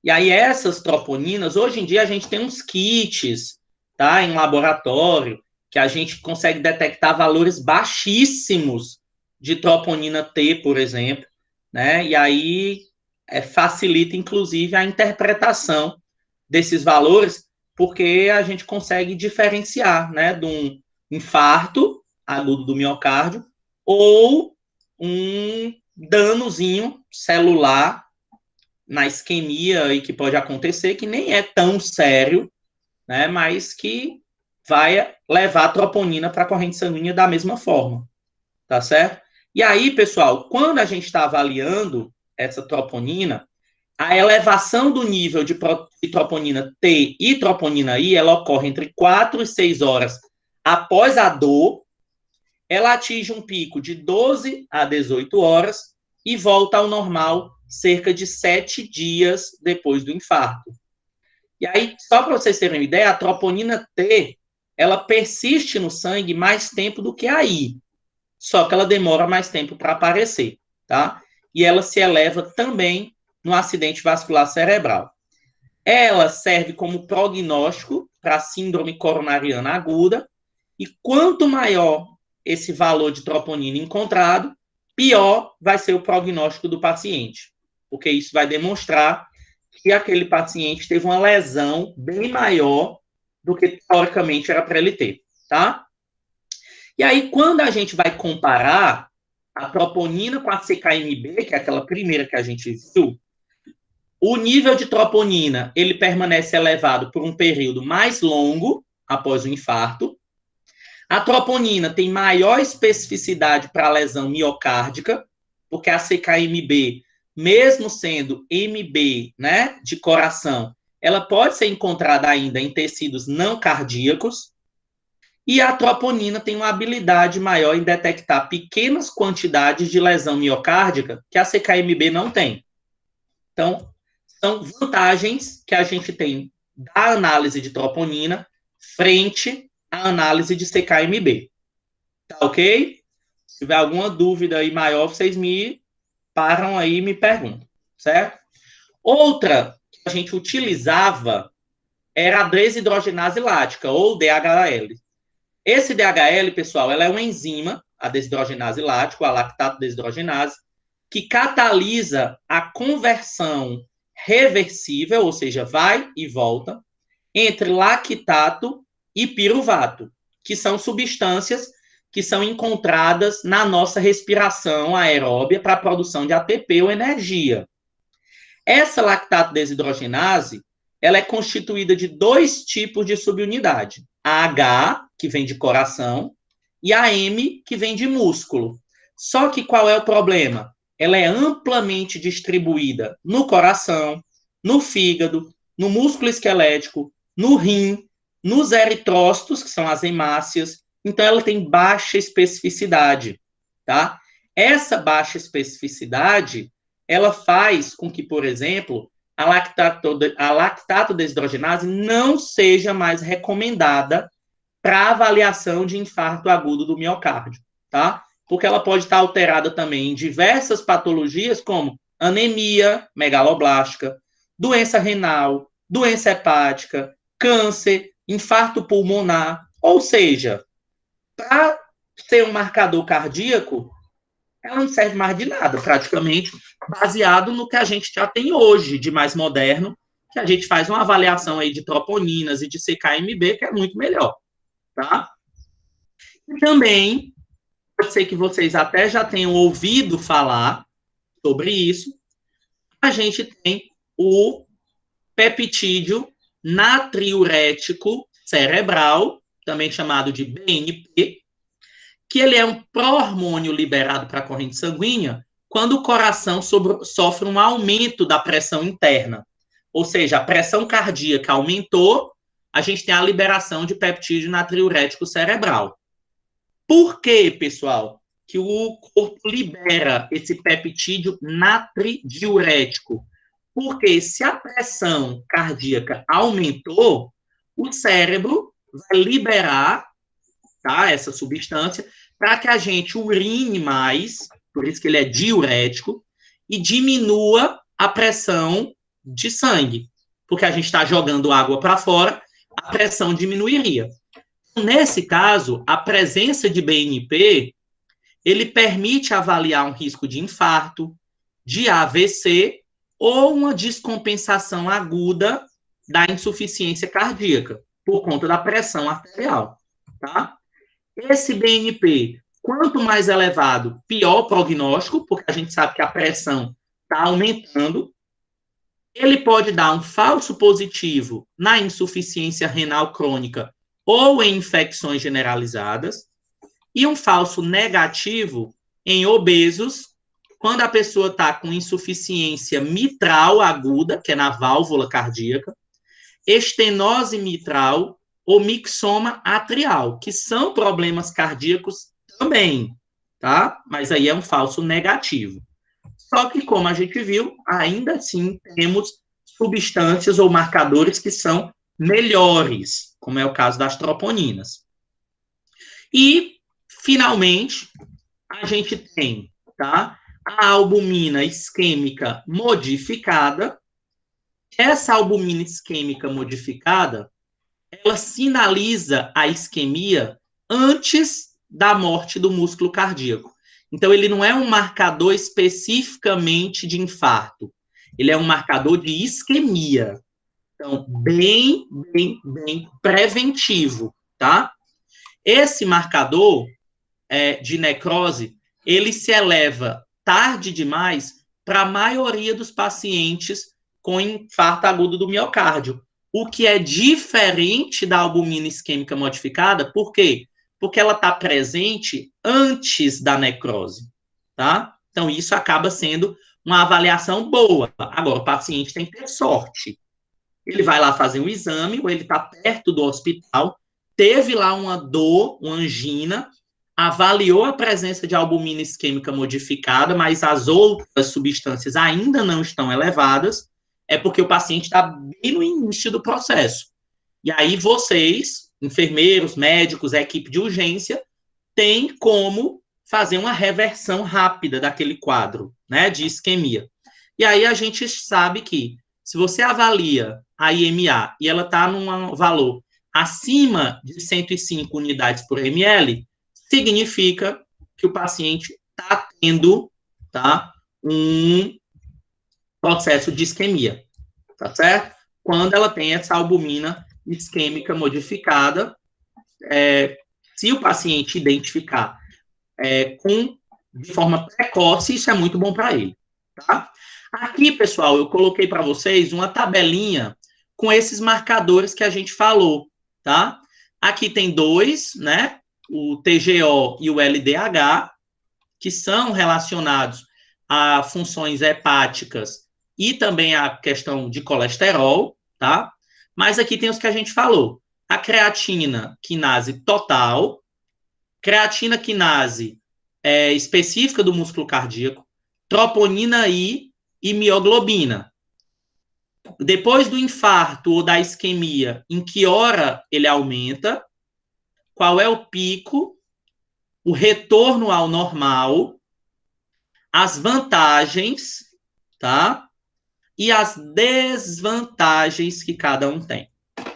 E aí, essas troponinas, hoje em dia, a gente tem uns kits, tá, em laboratório, que a gente consegue detectar valores baixíssimos de troponina T, por exemplo, né? E aí facilita, inclusive, a interpretação desses valores, porque a gente consegue diferenciar, né, de um infarto agudo do miocárdio ou um danozinho celular na isquemia aí que pode acontecer, que nem é tão sério, né, mas que vai levar a troponina para a corrente sanguínea da mesma forma, tá certo? E aí, pessoal, quando a gente está avaliando essa troponina, a elevação do nível de troponina T e troponina I, ela ocorre entre 4 e 6 horas após a dor, ela atinge um pico de 12 a 18 horas e volta ao normal cerca de 7 dias depois do infarto. E aí, só para vocês terem uma ideia, a troponina T, ela persiste no sangue mais tempo do que a I, só que ela demora mais tempo para aparecer, tá? E ela se eleva também no acidente vascular cerebral. Ela serve como prognóstico para a síndrome coronariana aguda, e quanto maior esse valor de troponina encontrado, pior vai ser o prognóstico do paciente, porque isso vai demonstrar que aquele paciente teve uma lesão bem maior do que teoricamente era para ele ter, tá? E aí, quando a gente vai comparar a troponina com a CKMB, que é aquela primeira que a gente viu, o nível de troponina, ele permanece elevado por um período mais longo após o infarto. A troponina tem maior especificidade para a lesão miocárdica, porque a CKMB, mesmo sendo MB, né, de coração, ela pode ser encontrada ainda em tecidos não cardíacos. E a troponina tem uma habilidade maior em detectar pequenas quantidades de lesão miocárdica que a CKMB não tem. Então, são vantagens que a gente tem da análise de troponina frente à análise de CKMB. Tá ok? Se tiver alguma dúvida aí maior, vocês me param aí e me perguntam, certo? Outra que a gente utilizava era a desidrogenase lática, ou DHL. Esse DHL, pessoal, ela é uma enzima, a desidrogenase lática, a lactato desidrogenase, que catalisa a conversão reversível, ou seja, vai e volta, entre lactato e piruvato, que são substâncias que são encontradas na nossa respiração aeróbia para a produção de ATP ou energia. Essa lactato desidrogenase, ela é constituída de dois tipos de subunidade. A H, que vem de coração, e a M, que vem de músculo. Só que qual é o problema? Ela é amplamente distribuída no coração, no fígado, no músculo esquelético, no rim, nos eritrócitos, que são as hemácias. Então, ela tem baixa especificidade, tá? Essa baixa especificidade, ela faz com que, por exemplo, a lactato desidrogenase não seja mais recomendada para avaliação de infarto agudo do miocárdio, tá? Porque ela pode estar alterada também em diversas patologias, como anemia megaloblástica, doença renal, doença hepática, câncer, infarto pulmonar. Ou seja, para ser um marcador cardíaco, ela não serve mais de nada, praticamente, baseado no que a gente já tem hoje de mais moderno, que a gente faz uma avaliação aí de troponinas e de CKMB, que é muito melhor, tá? E também, pode ser que vocês até já tenham ouvido falar sobre isso, a gente tem o peptídeo natriurético cerebral, também chamado de BNP, que ele é um pró-hormônio liberado para a corrente sanguínea quando o coração sofre um aumento da pressão interna. Ou seja, a pressão cardíaca aumentou, a gente tem a liberação de peptídeo natriurético cerebral. Por que, pessoal, que o corpo libera esse peptídeo natridiurético? Porque se a pressão cardíaca aumentou, o cérebro vai liberar, tá, essa substância para que a gente urine mais, por isso que ele é diurético, e diminua a pressão de sangue. Porque a gente está jogando água para fora, a pressão diminuiria. Nesse caso, a presença de BNP, ele permite avaliar um risco de infarto, de AVC ou uma descompensação aguda da insuficiência cardíaca, por conta da pressão arterial, tá? Esse BNP, quanto mais elevado, pior o prognóstico, porque a gente sabe que a pressão está aumentando. Ele pode dar um falso positivo na insuficiência renal crônica ou em infecções generalizadas, e um falso negativo em obesos, quando a pessoa está com insuficiência mitral aguda, que é na válvula cardíaca, estenose mitral ou mixoma atrial, que são problemas cardíacos também, tá? Mas aí é um falso negativo. Só que, como a gente viu, ainda assim temos substâncias ou marcadores que são melhores, como é o caso das troponinas. E, finalmente, a gente tem, tá, a albumina isquêmica modificada. Essa albumina isquêmica modificada, ela sinaliza a isquemia antes da morte do músculo cardíaco. Então, ele não é um marcador especificamente de infarto, ele é um marcador de isquemia. Então, bem preventivo, tá? Esse marcador de necrose, ele se eleva tarde demais para a maioria dos pacientes com infarto agudo do miocárdio, o que é diferente da albumina isquêmica modificada. Por quê? Porque ela está presente antes da necrose, tá? Então, isso acaba sendo uma avaliação boa. Agora, o paciente tem que ter sorte. Ele vai lá fazer um exame, ou ele está perto do hospital, teve lá uma dor, uma angina, avaliou a presença de albumina isquêmica modificada, mas as outras substâncias ainda não estão elevadas, é porque o paciente está bem no início do processo. E aí vocês, enfermeiros, médicos, a equipe de urgência, tem como fazer uma reversão rápida daquele quadro, né, de isquemia. E aí a gente sabe que, se você avalia a IMA e ela está num valor acima de 105 unidades por ml, significa que o paciente está tendo, tá, um processo de isquemia, tá certo? Quando ela tem essa albumina isquêmica modificada, se o paciente identificar de forma precoce, isso é muito bom para ele, tá? Aqui, pessoal, eu coloquei para vocês uma tabelinha com esses marcadores que a gente falou, tá? Aqui tem dois, né? O TGO e o LDH, que são relacionados a funções hepáticas e também a questão de colesterol, tá? Mas aqui tem os que a gente falou. A creatina quinase total, creatina quinase específica do músculo cardíaco, troponina I e mioglobina. Depois do infarto ou da isquemia, em que hora ele aumenta? Qual é o pico? O retorno ao normal? As vantagens, tá? E as desvantagens que cada um tem,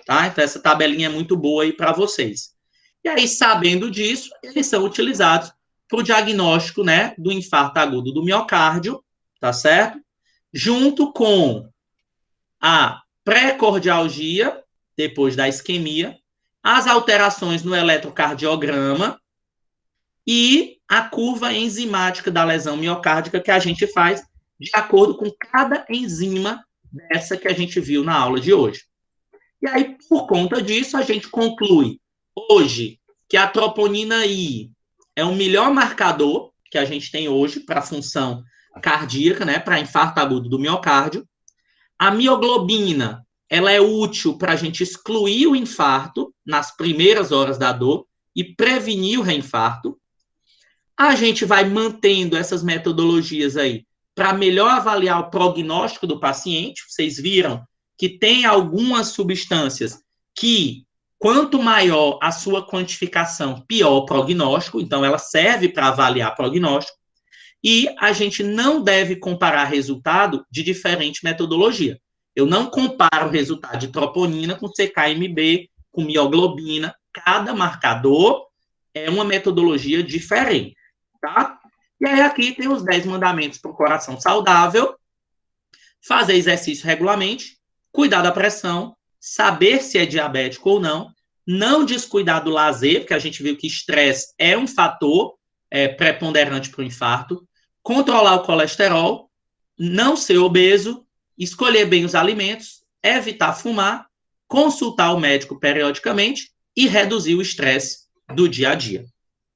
tá? Então, essa tabelinha é muito boa aí para vocês. E aí, sabendo disso, eles são utilizados para o diagnóstico, né, do infarto agudo do miocárdio, tá certo? Junto com a pré-cardialgia, depois da isquemia, as alterações no eletrocardiograma e a curva enzimática da lesão miocárdica que a gente faz de acordo com cada enzima dessa que a gente viu na aula de hoje. E aí, por conta disso, a gente conclui hoje que a troponina I é o melhor marcador que a gente tem hoje para a função cardíaca, né, para infarto agudo do miocárdio. A mioglobina, ela é útil para a gente excluir o infarto nas primeiras horas da dor e prevenir o reinfarto. A gente vai mantendo essas metodologias aí para melhor avaliar o prognóstico do paciente. Vocês viram que tem algumas substâncias que, quanto maior a sua quantificação, pior o prognóstico. Então, ela serve para avaliar prognóstico. E a gente não deve comparar resultado de diferente metodologia. Eu não comparo o resultado de troponina com CKMB, com mioglobina. Cada marcador é uma metodologia diferente, tá? E aí aqui tem os 10 mandamentos para o coração saudável. Fazer exercício regularmente, cuidar da pressão, saber se é diabético ou não descuidar do lazer, porque a gente viu que estresse é um fator preponderante para o infarto, controlar o colesterol, não ser obeso, escolher bem os alimentos, evitar fumar, consultar o médico periodicamente e reduzir o estresse do dia a dia,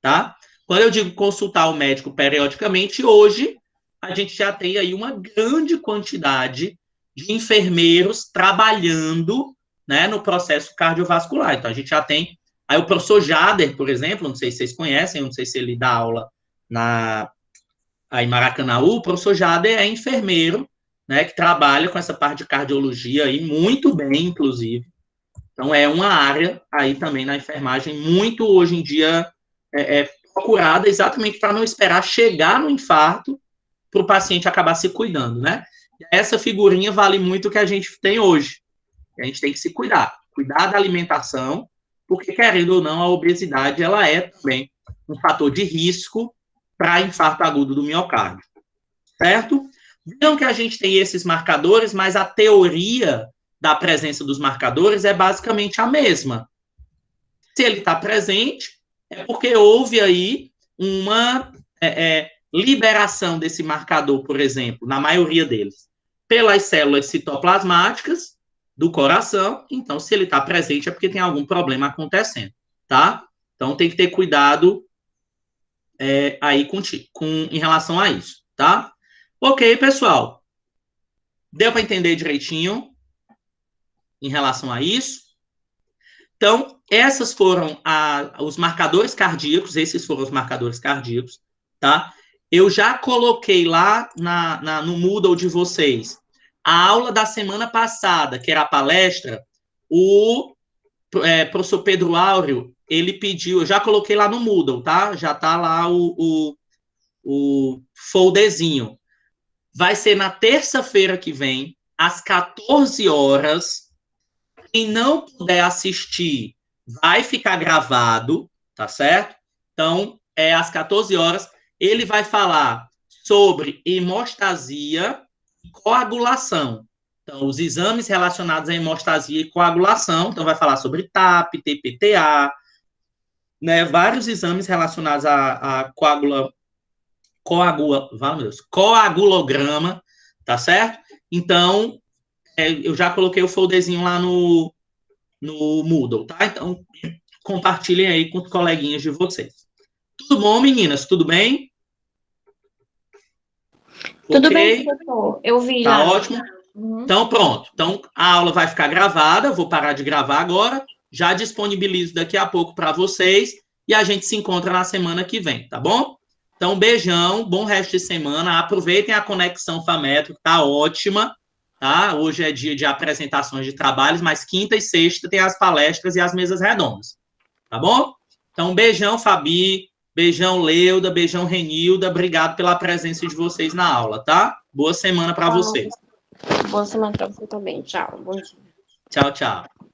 tá? Quando eu digo consultar o médico periodicamente, hoje a gente já tem aí uma grande quantidade de enfermeiros trabalhando, né, no processo cardiovascular. Então, a gente já tem aí o professor Jader, por exemplo, não sei se vocês conhecem, não sei se ele dá aula aí em Maracanaú. O professor Jader é enfermeiro, né, que trabalha com essa parte de cardiologia aí muito bem, inclusive. Então, é uma área aí também na enfermagem muito, hoje em dia, procurada exatamente para não esperar chegar no infarto para o paciente acabar se cuidando, né? Essa figurinha vale muito o que a gente tem hoje. A gente tem que se cuidar da alimentação, porque, querendo ou não, a obesidade, ela é também um fator de risco para infarto agudo do miocárdio, certo? Viram que a gente tem esses marcadores, mas a teoria da presença dos marcadores é basicamente a mesma. Se ele está presente, é porque houve aí uma liberação desse marcador, por exemplo, na maioria deles, pelas células citoplasmáticas do coração. Então, se ele está presente, é porque tem algum problema acontecendo, tá? Então, tem que ter cuidado aí em relação a isso, tá? Ok, pessoal. Deu para entender direitinho em relação a isso? Então, esses foram os marcadores cardíacos, tá? Eu já coloquei lá no Moodle de vocês a aula da semana passada, que era a palestra. O professor Pedro Áureo, ele pediu, eu já coloquei lá no Moodle, tá? Já tá lá o folderzinho. Vai ser na terça-feira que vem, às 14 horas. Quem não puder assistir, vai ficar gravado, tá certo? Então, às 14 horas, ele vai falar sobre hemostasia e coagulação. Então, os exames relacionados à hemostasia e coagulação. Então, vai falar sobre TAP, TPTA, né? Vários exames relacionados a coagulograma, tá certo? Então, eu já coloquei o folderzinho lá no Moodle, tá? Então, compartilhem aí com os coleguinhas de vocês. Tudo bom, meninas? Tudo bem? Tudo bem, professor. Eu vi tá lá. Tá ótimo? Então, pronto. Então, a aula vai ficar gravada. Vou parar de gravar agora. Já disponibilizo daqui a pouco para vocês. E a gente se encontra na semana que vem, tá bom? Então, beijão. Bom resto de semana. Aproveitem a conexão Fametro, que tá ótima. Tá? Hoje é dia de apresentações de trabalhos, mas quinta e sexta tem as palestras e as mesas redondas. Tá bom? Então, beijão, Fabi. Beijão, Leuda. Beijão, Renilda. Obrigado pela presença de vocês na aula, tá? Boa semana para vocês. Boa semana para você também. Tchau. Bom dia. Tchau, tchau.